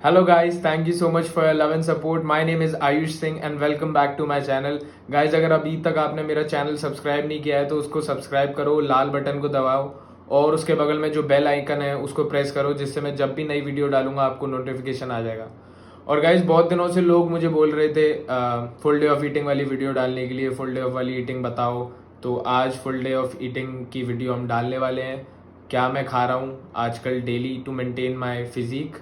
Hello guys, thank you so much for your love and support. My name is Ayush Singh and welcome back to my channel. Guys, अगर अभी तक आपने मेरा channel subscribe नहीं किया है तो उसको सब्सक्राइब करो, लाल बटन को दबाओ और उसके बगल में जो बेल आइकन है उसको प्रेस करो, जिससे मैं जब भी नई वीडियो डालूंगा आपको नोटिफिकेशन आ जाएगा। और गाइज बहुत दिनों से लोग मुझे बोल रहे थे फुल डे ऑफ ईटिंग वाली वीडियो डालने के लिए, फुल डे ऑफ वाली ईटिंग बताओ। तो आज फुल डे ऑफ ईटिंग की वीडियो हम डालने वाले हैं। क्या मैं खा रहा हूँ आजकल daily to maintain my physique.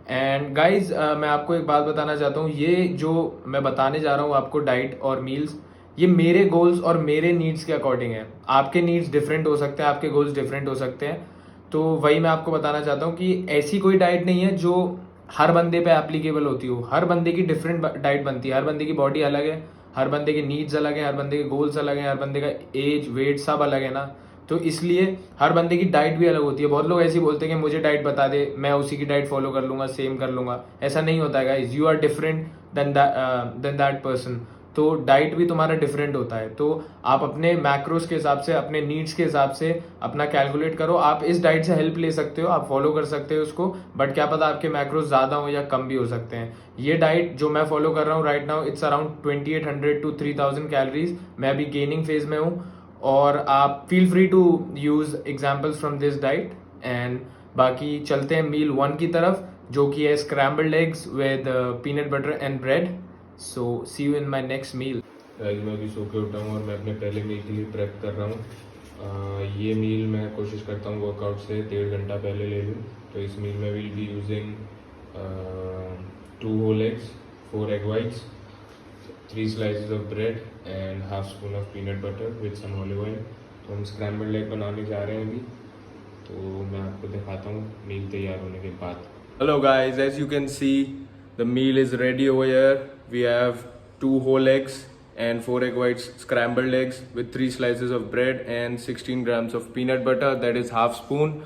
And guys मैं आपको एक बात बताना चाहता हूँ, ये जो मैं बताने जा रहा हूँ आपको डाइट और मील्स, ये मेरे गोल्स और मेरे नीड्स के अकॉर्डिंग है। आपके नीड्स डिफरेंट हो सकते हैं, आपके गोल्स डिफरेंट हो सकते हैं। तो वही मैं आपको बताना चाहता हूँ कि ऐसी कोई डाइट नहीं है जो हर बंदे पे एप्लीकेबल होती हो। हर बंदे की डिफरेंट डाइट बनती है, हर बंदे की बॉडी अलग है, हर बंदे के नीड्स अलग हैं, हर बंदे के गोल्स अलग हैं, हर बंदे का एज वेट सब अलग है ना। तो इसलिए हर बंदे की डाइट भी अलग होती है। बहुत लोग ऐसे ही बोलते हैं कि मुझे डाइट बता दे, मैं उसी की डाइट फॉलो कर लूंगा, सेम कर लूंगा। ऐसा नहीं होता है guys, you are different than that person. तो डाइट भी तुम्हारा डिफरेंट होता है। तो आप अपने मैक्रोस के हिसाब से, अपने नीड्स के हिसाब से अपना कैलकुलेट करो। आप इस डाइट से हेल्प ले सकते हो, आप फॉलो कर सकते हो उसको, बट क्या पता आपके मैक्रोस ज्यादा हो या कम भी हो सकते हैं। ये डाइट जो मैं फॉलो कर रहा हूँ right now, it's around 2800 to 3000 calories. मैं अभी गेनिंग फेज में हूँ और आप feel free to use examples from this diet. And बाकी चलते हैं मील 1 की तरफ, जो कि है scrambled eggs with peanut butter and bread. So see you in my next meal. Guys मैं अभी सो के उठा हूँ और मैं अपने पहले मील के लिए प्रेप कर रहा हूँ। ये मील मैं कोशिश करता हूँ वर्कआउट से 1.5 घंटा पहले ले लूँ। तो इस मील में will be using 2 whole eggs, 4 egg whites, 3 slices of bread and half spoon of peanut butter with some olive oil। तो हम स्क्रैम्बल्ड एग बनाने जा रहे हैं अभी, तो मैं आपको दिखाता हूँ मील तैयार होने के बाद। Hello guys, as you can see, the meal is ready over here. We have 2 whole eggs and 4 egg whites, scrambled eggs with 3 slices of bread and 16 grams of peanut butter, that is half spoon.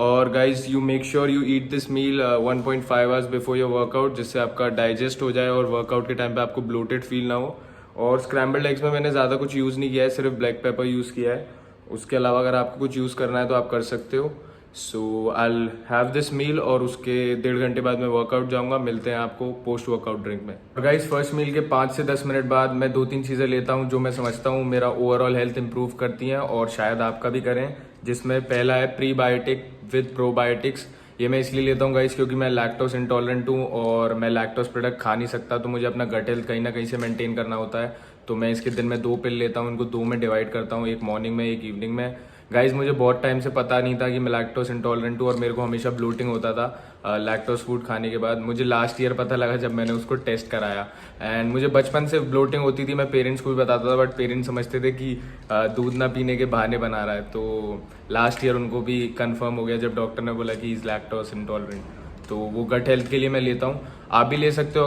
और guys you make sure you eat this meal 1.5 hours before your workout, जिससे आपका digest हो जाए और workout के time पे आपको bloated feel ना हो। और स्क्रैम्बल्ड एग्स में मैंने ज़्यादा कुछ यूज़ नहीं किया है, सिर्फ ब्लैक पेपर यूज़ किया है। उसके अलावा अगर आपको कुछ यूज़ करना है तो आप कर सकते हो। सो आई हैव दिस मील और उसके 1.5 घंटे बाद मैं वर्कआउट जाऊंगा। मिलते हैं आपको पोस्ट वर्कआउट ड्रिंक में। और गाइस फर्स्ट मील के 5 से 10 मिनट बाद मैं 2-3 चीज़ें लेता हूं जो मैं समझता हूं मेरा ओवरऑल हेल्थ इंप्रूव करती हैं और शायद आपका भी करें। जिसमें पहला है प्रीबायोटिक विद प्रोबायोटिक्स। ये मैं इसलिए लेता हूँ गाइस क्योंकि मैं लैक्टोस इंटॉलरेंट हूँ और मैं लैक्टोस प्रोडक्ट खा नहीं सकता, तो मुझे अपना गट हेल्थ कहीं ना कहीं से मेंटेन करना होता है। तो मैं इसके दिन में 2 पिल लेता हूँ, इनको 2 में डिवाइड करता हूँ, एक मॉर्निंग में एक इवनिंग में। गाइज मुझे बहुत टाइम से पता नहीं था कि मैं लैक्टोस इंटॉलरेंट हूँ और मेरे को हमेशा ब्लोटिंग होता था लैक्टोस फूड खाने के बाद। मुझे लास्ट ईयर पता लगा जब मैंने उसको टेस्ट कराया। एंड मुझे बचपन से ब्लोटिंग होती थी, मैं पेरेंट्स को भी बताता था, बट पेरेंट्स समझते थे कि दूध ना पीने के बहाने बना रहा है। तो लास्ट ईयर उनको भी कंफर्म हो गया जब डॉक्टर ने बोला कि इज लैक्टोस इंटॉलरेंट। तो वो गट हेल्थ के लिए मैं लेता हूँ। आप भी ले सकते हो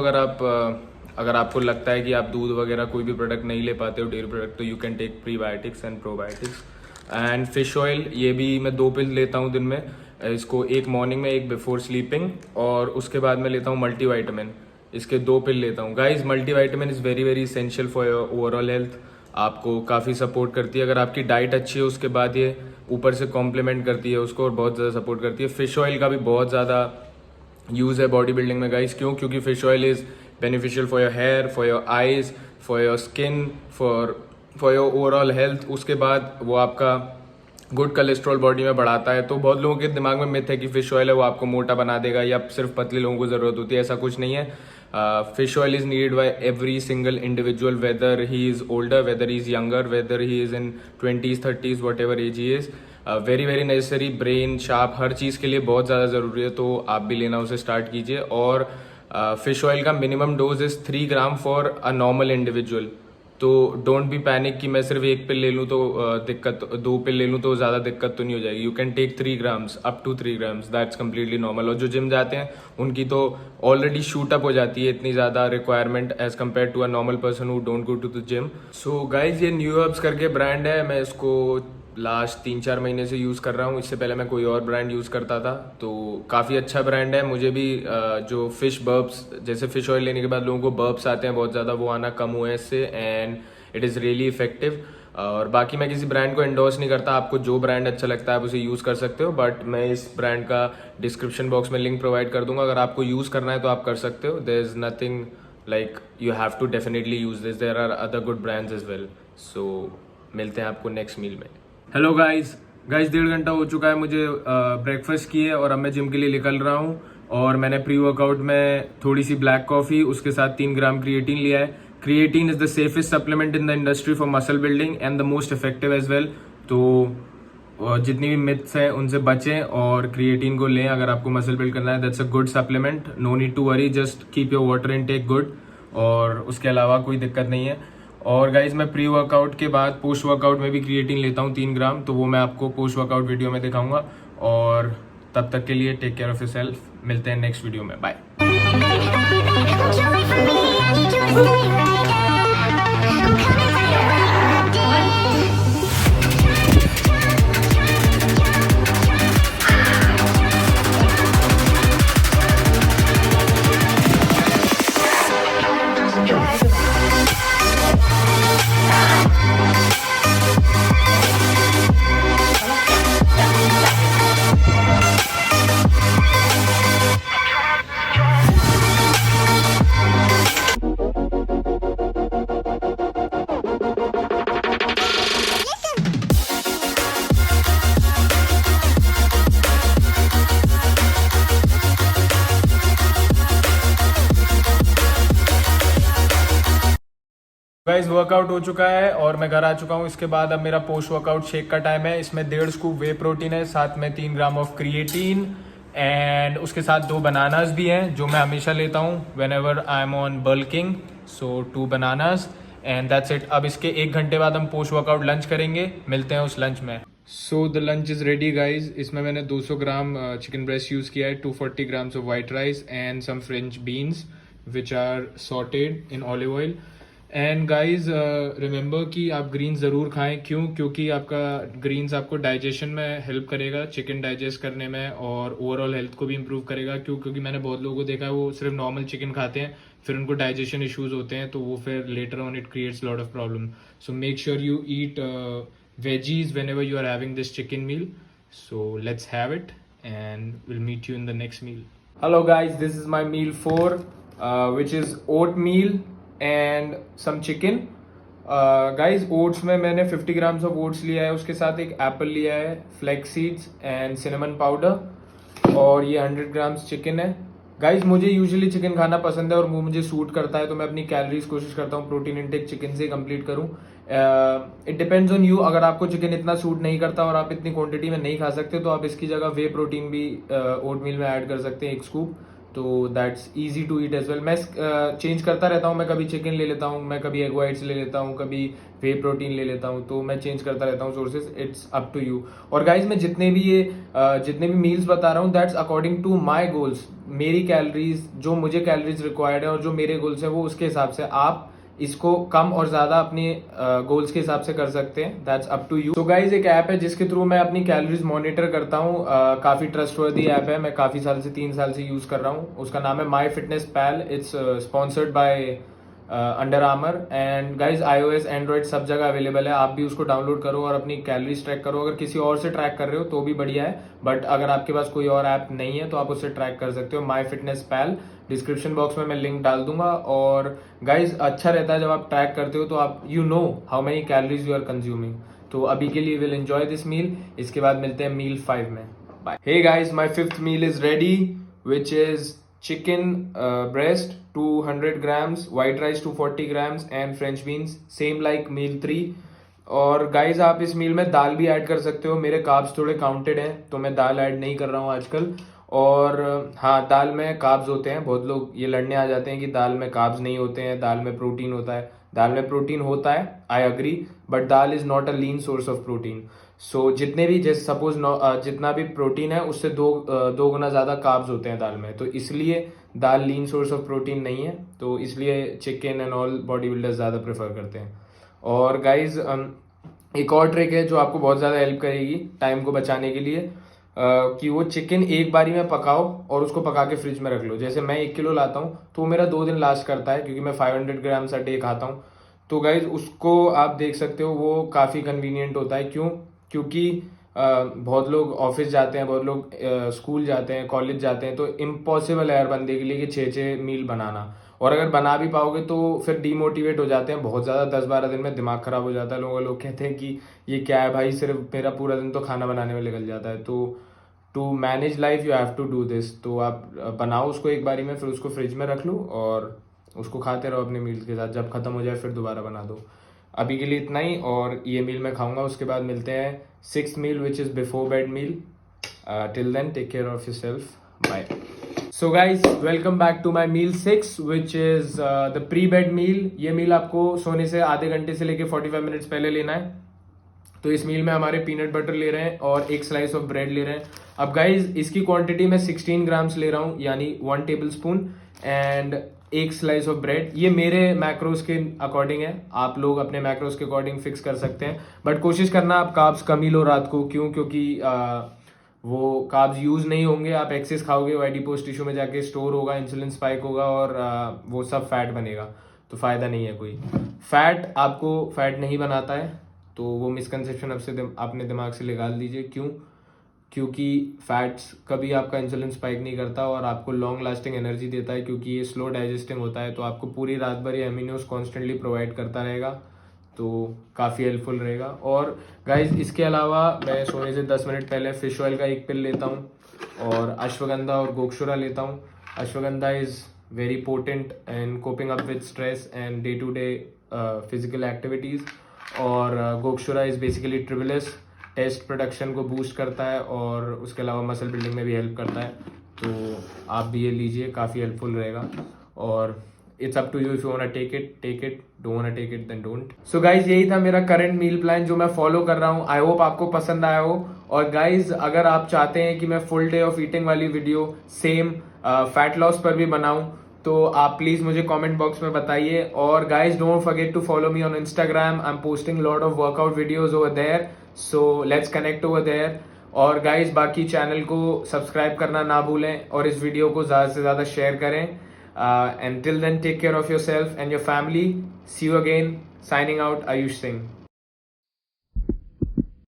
अगर आपको लगता है कि आप दूध वगैरह कोई भी प्रोडक्ट नहीं ले पाते हो, डेयरी प्रोडक्ट, तो you can take prebiotics and probiotics. And fish oil, ये भी मैं 2 पिल लेता हूँ दिन में। इसको एक मॉर्निंग में, एक बिफोर स्लीपिंग, और उसके बाद मैं लेता हूँ मल्टीविटामिन। इसके 2 पिल लेता हूँ। Guys multivitamin is very very essential for your overall health. आपको काफ़ी सपोर्ट करती है। अगर आपकी डाइट अच्छी है उसके बाद ये ऊपर से कॉम्प्लीमेंट करती है उसको और बहुत ज़्यादा सपोर्ट करती है। फिश ऑयल का भी बहुत ज़्यादा यूज़ है बॉडी बिल्डिंग में गाइज। क्यों? क्योंकि fish oil is beneficial for your hair, for your eyes, for your skin, for your overall health. उसके बाद वो आपका गुड कोलेस्ट्रॉल बॉडी में बढ़ाता है। तो बहुत लोगों के दिमाग में मिथ है कि फिश ऑयल है वो आपको मोटा बना देगा या सिर्फ पतले लोगों को ज़रूरत होती है। ऐसा कुछ नहीं है। Fish oil is needed by every single individual, whether he is older, whether he is younger, whether he is in 20s 30s, whatever age he is. Very very necessary, brain sharp, हर चीज़ के लिए बहुत ज़्यादा ज़रूरी है। तो आप भी लेना उसे स्टार्ट कीजिए। और फिश ऑयल का minimum dose is 3 gram for a normal individual. तो डोंट बी पैनिक कि मैं सिर्फ 1 पिल ले लूँ तो दिक्कत, 2 पिल ले लूँ तो ज़्यादा दिक्कत तो नहीं हो जाएगी। You can take 3 grams, up to 3 grams, that's completely normal. और जो जिम जाते हैं उनकी तो ऑलरेडी शूट अप हो जाती है इतनी ज़्यादा requirement as compare to a normal person who don't go to the gym. So guys ये न्यू हर्ब्स करके ब्रांड है, मैं इसको लास्ट 3-4 महीने से यूज़ कर रहा हूँ। इससे पहले मैं कोई और ब्रांड यूज़ करता था, तो काफ़ी अच्छा ब्रांड है। मुझे भी जो फिश बर्ब्स, जैसे फिश ऑयल लेने के बाद लोगों को बर्ब्स आते हैं बहुत ज़्यादा, वो आना कम हुए हैं इससे। And it is really effective. और बाकी मैं किसी ब्रांड को एंडोर्स नहीं करता, आपको जो ब्रांड अच्छा लगता है आप उसे यूज़ कर सकते हो, बट मैं इस ब्रांड का डिस्क्रिप्शन बॉक्स में लिंक प्रोवाइड कर दूंगा। अगर आपको यूज़ करना है तो आप कर सकते हो। There is nothing like you have to definitely use this, there are other good brands as well. So मिलते हैं आपको नेक्स्ट मील में। हेलो गाइस, 1.5 घंटा हो चुका है मुझे ब्रेकफास्ट किए और अब मैं जिम के लिए निकल रहा हूँ। और मैंने प्री वर्कआउट में थोड़ी सी ब्लैक कॉफ़ी, उसके साथ 3 ग्राम क्रिएटिन लिया है। Creatine is the safest supplement in the industry for muscle building and the most effective as well. तो जितनी भी मिथ्स हैं उनसे बचें और क्रिएटिन को लें अगर आपको मसल बिल्ड करना है। That's a good supplement, no need to worry, just keep your water intake good, और उसके अलावा कोई दिक्कत नहीं है। और गाइज मैं प्री वर्कआउट के बाद पोस्ट वर्कआउट में भी क्रिएटिन लेता हूँ 3 ग्राम, तो वो मैं आपको पोस्ट वर्कआउट वीडियो में दिखाऊंगा। और तब तक के लिए टेक केयर ऑफ योरसेल्फ, मिलते हैं नेक्स्ट वीडियो में, बाय। गाइज वर्कआउट हो चुका है और मैं घर आ चुका हूँ। इसके बाद अब मेरा पोस्ट वर्कआउट शेक का टाइम है। इसमें 1.5 स्कूप वे प्रोटीन है, साथ में 3 ग्राम ऑफ क्रिएटिन एंड उसके साथ 2 बनानास भी हैं जो मैं हमेशा लेता हूँ when ever I am on bulking. So 2 bananas and that's it. अब इसके 1 घंटे बाद हम पोस्ट वर्कआउट लंच करेंगे, मिलते हैं उस लंच में। So the lunch is ready guys. इसमें मैंने 200 ग्राम चिकन ब्रेस्ट यूज़ किया है, 240 grams of white rice and some French beans which are sauteed in olive oil. And guys remember कि आप ग्रीन्स ज़रूर खाएं। क्यों? क्योंकि आपका ग्रीन्स आपको डाइजेशन में हेल्प करेगा, चिकन डाइजेस्ट करने में, और ओवरऑल हेल्थ को भी इम्प्रूव करेगा। क्यों? क्योंकि मैंने बहुत लोगों को देखा है वो सिर्फ नॉर्मल चिकन खाते हैं, फिर उनको डाइजेशन इश्यूज होते हैं, तो वो फिर later on it creates lot of problem. So make sure you eat veggies whenever you are having this chicken meal. So let's have it and we'll meet you in the next meal. Hello guys, this is my meal 4 which is oatmeal and some chicken. Guys oats में मैंने 50 grams of oats लिया है, उसके साथ एक Apple लिया है, flax seeds and cinnamon powder, और ये 100 grams चिकन है। गाइज मुझे यूजुअली चिकन खाना पसंद है और वो मुझे सूट करता है, तो मैं अपनी कैलोरीज कोशिश करता हूँ प्रोटीन इंटेक चिकन से कंप्लीट करूँ। इट डिपेंड्स ऑन यू, अगर आपको चिकन इतना सूट नहीं करता और आप इतनी क्वांटिटी में नहीं खा सकते तो आप इसकी जगह वे प्रोटीन भी ओटमील में ऐड कर सकते हैं 1 स्कूप, तो that's easy to eat as well. मैं चेंज करता रहता हूँ, मैं कभी चिकन ले लेता हूँ, मैं कभी एग वाइट्स ले लेता हूँ, कभी वे प्रोटीन ले लेता हूँ, तो मैं चेंज करता रहता हूँ sources, it's up to you. और गाइज मैं जितने भी मील्स बता रहा हूँ that's according to my goals, मेरी कैलोरीज, जो मुझे कैलोरीज रिक्वायर्ड है और जो मेरे गोल्स है वो उसके हिसाब से आप इसको कम और ज्यादा अपने गोल्स के हिसाब से कर सकते हैं, दैट्स अप टू यू। तो गाइज एक ऐप है जिसके थ्रू मैं अपनी कैलोरीज मॉनिटर करता हूँ, काफी ट्रस्टवर्दी ऐप है, मैं काफी साल से 3 साल से यूज कर रहा हूँ। उसका नाम है MyFitnessPal, it's sponsored by Under Armour and guys iOS Android सब जगह अवेलेबल है। आप भी उसको डाउनलोड करो और अपनी कैलोरीज ट्रैक करो। अगर किसी और से ट्रैक कर रहे हो तो भी बढ़िया है, बट अगर आपके पास कोई और ऐप नहीं है तो आप उससे ट्रैक कर सकते हो। MyFitnessPal, description box में मैं लिंक डाल दूंगा। और गाइज अच्छा रहता है जब आप ट्रैक करते हो तो आप you know how many calories you are consuming. तो अभी के लिए विल एंजॉय दिस मील, इसके बाद मिलते हैं मील 5 में, bye. Hey guys my 5th meal is ready which is chicken breast 200 grams, white rice 240 grams and french beans, same like meal 3। और गाइज आप इस मील में दाल भी ऐड कर सकते हो, मेरे कार्ब्स थोड़े काउंटेड हैं तो मैं दाल ऐड नहीं कर रहा हूँ आजकल। और हाँ, दाल में कार्ब्स होते हैं, बहुत लोग ये लड़ने आ जाते हैं कि दाल में कार्ब्स नहीं होते हैं, दाल में प्रोटीन होता है। दाल में प्रोटीन होता है, I agree, but dal is not a lean source of protein. So जितने भी जैसे सपोज जितना भी प्रोटीन है उससे दो गुना ज्यादा कार्ब्स होते हैं दाल में, तो इसलिए दाल लीन सोर्स ऑफ प्रोटीन नहीं है, तो इसलिए chicken and all body builders ज्यादा प्रेफर करते हैं। और गाइज एक और ट्रिक है जो आपको बहुत ज्यादा हेल्प करेगी टाइम को बचाने के लिए, कि वो चिकन एक बारी में पकाओ और उसको पका के फ्रिज में रख लो। जैसे मैं 1 किलो लाता हूँ तो वो मेरा 2 दिन लास्ट करता है, क्योंकि मैं 500 ग्राम्स अ डे खाता हूँ। तो गाइज उसको आप देख सकते हो, वो काफ़ी कन्वीनियंट होता है। क्यों? क्योंकि बहुत लोग ऑफिस जाते हैं, बहुत लोग स्कूल जाते हैं, कॉलेज जाते हैं, तो इम्पॉसिबल है हर बंदे के लिए कि 6-6 मील बनाना। और अगर बना भी पाओगे तो फिर डीमोटिवेट हो जाते हैं बहुत ज़्यादा, 10-12 दिन में दिमाग ख़राब हो जाता है लोग कहते हैं कि ये क्या है भाई, सिर्फ मेरा पूरा दिन तो खाना बनाने में निकल जाता है। तो to manage life you have to do this. तो आप बनाओ उसको एक बारी में, फिर उसको फ्रिज में रख लो और उसको खाते रहो अपने मील के साथ। जब खत्म हो जाए फिर दोबारा बना दो। अभी के लिए इतना ही, और ये मील मैं खाऊंगा, उसके बाद मिलते हैं 6th meal which is before bed meal. Till then take care of yourself, bye. So guys welcome back to my meal 6 which is the pre bed meal. ये मील आपको सोने से आधे घंटे से लेके 45 मिनट्स पहले लेना है। तो इस मील में हमारे पीनट बटर ले रहे हैं और एक स्लाइस ऑफ ब्रेड ले रहे हैं। अब गाइज इसकी क्वांटिटी मैं 16 ग्राम्स ले रहा हूँ, यानी 1 टेबल स्पून एंड एक स्लाइस ऑफ ब्रेड। ये मेरे मैक्रोस के अकॉर्डिंग है, आप लोग अपने मैक्रोस के अकॉर्डिंग फिक्स कर सकते हैं, बट कोशिश करना आप कार्ब्स कम ही लो रात को। क्यों? क्योंकि वो कार्ब्स यूज नहीं होंगे, आप एक्सेस खाओगे, वो एडिपोज टिश्यू में जाके स्टोर होगा, इंसुलिन स्पाइक होगा और वो सब फैट बनेगा, तो फायदा नहीं है कोई। फैट आपको फैट नहीं बनाता है, तो वो मिसकंसेप्शन अपने दिमाग से निकाल दीजिए। क्यों? क्योंकि फैट्स कभी आपका इंसुलिन स्पाइक नहीं करता और आपको लॉन्ग लास्टिंग एनर्जी देता है, क्योंकि ये स्लो डाइजेस्टिंग होता है, तो आपको पूरी रात भर ये अमीनोस कॉन्स्टेंटली प्रोवाइड करता रहेगा, तो काफ़ी हेल्पफुल रहेगा। और गाइज इसके अलावा मैं सोने से 10 मिनट पहले फिश ऑयल का एक पिल लेता हूँ और अश्वगंधा और गोक्षुरा लेता हूँ। Ashwagandha is very potent and coping up with stress and day to day physical activities, और gokshura is basically tribulus, test production को बूस्ट करता है और उसके अलावा मसल बिल्डिंग में भी हेल्प करता है। तो आप भी ये लीजिए, काफ़ी हेल्पफुल रहेगा। और it's up to you, if you want take it, don't want take it then don't. So guys यही था मेरा करंट मील प्लान जो मैं फॉलो कर रहा हूँ। आई होप आपको पसंद आया हो। और गाइज अगर आप चाहते हैं कि मैं फुल डे ऑफ ईटिंग वाली वीडियो सेम फैट लॉस पर भी बनाऊं, तो आप प्लीज मुझे कमेंट बॉक्स में बताइए। और guys don't forget to follow me on Instagram, I am posting lot of workout videos over there, so let's connect over there. और गाइज बाकी चैनल को सब्सक्राइब करना ना भूलें और इस वीडियो को ज़्यादा से ज़्यादा शेयर करें। And till then, take care of yourself and your family. See you again. Signing out, Ayush Singh.